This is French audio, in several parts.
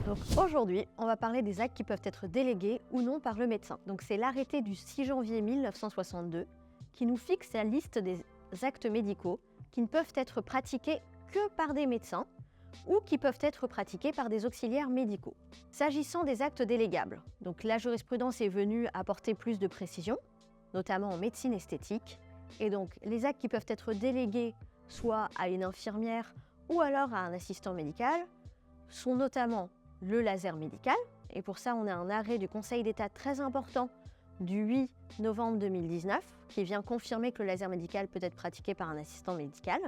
Donc aujourd'hui, on va parler des actes qui peuvent être délégués ou non par le médecin. Donc c'est l'arrêté du 6 janvier 1962 qui nous fixe la liste des actes médicaux qui ne peuvent être pratiqués que par des médecins ou qui peuvent être pratiqués par des auxiliaires médicaux. S'agissant des actes délégables, donc la jurisprudence est venue apporter plus de précision, notamment en médecine esthétique, et donc les actes qui peuvent être délégués soit à une infirmière ou alors à un assistant médical sont notamment le laser médical, et pour ça on a un arrêt du Conseil d'État très important du 8 novembre 2019 qui vient confirmer que le laser médical peut être pratiqué par un assistant médical.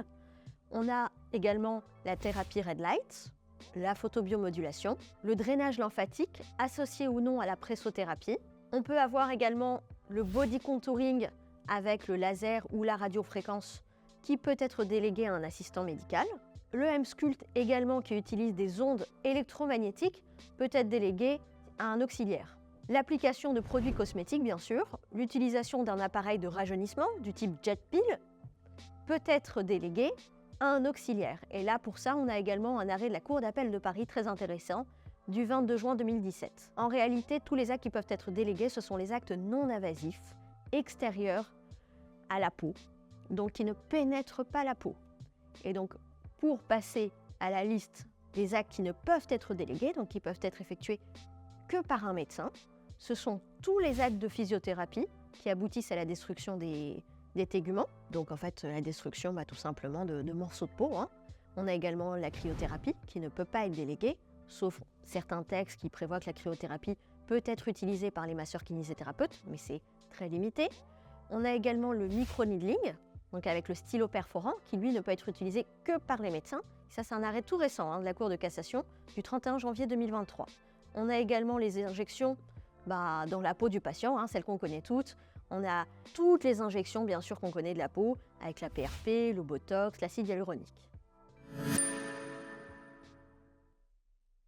On a également la thérapie Red Light, la photobiomodulation, le drainage lymphatique associé ou non à la pressothérapie. On peut avoir également le body contouring avec le laser ou la radiofréquence qui peut être délégué à un assistant médical. Le M-Sculpt également qui utilise des ondes électromagnétiques peut être délégué à un auxiliaire. L'application de produits cosmétiques bien sûr, l'utilisation d'un appareil de rajeunissement du type Jet Pill peut être délégué à un auxiliaire. Et là, pour ça, on a également un arrêt de la Cour d'appel de Paris très intéressant du 22 juin 2017. En réalité, tous les actes qui peuvent être délégués, ce sont les actes non invasifs, extérieurs à la peau, donc qui ne pénètrent pas la peau. Et donc, pour passer à la liste des actes qui ne peuvent être délégués, donc qui peuvent être effectués que par un médecin, ce sont tous les actes de physiothérapie qui aboutissent à la destruction des téguments, donc en fait la destruction tout simplement de morceaux de peau. On a également la cryothérapie qui ne peut pas être déléguée, sauf certains textes qui prévoient que la cryothérapie peut être utilisée par les masseurs kinésithérapeutes, mais c'est très limité. On a également le micro-needling, donc avec le stylo perforant, qui lui ne peut être utilisé que par les médecins. Ça c'est un arrêt tout récent de la Cour de cassation du 31 janvier 2023. On a également les injections dans la peau du patient, celles qu'on connaît toutes. On a toutes les injections bien sûr qu'on connaît de la peau, avec la PRP, le Botox, l'acide hyaluronique.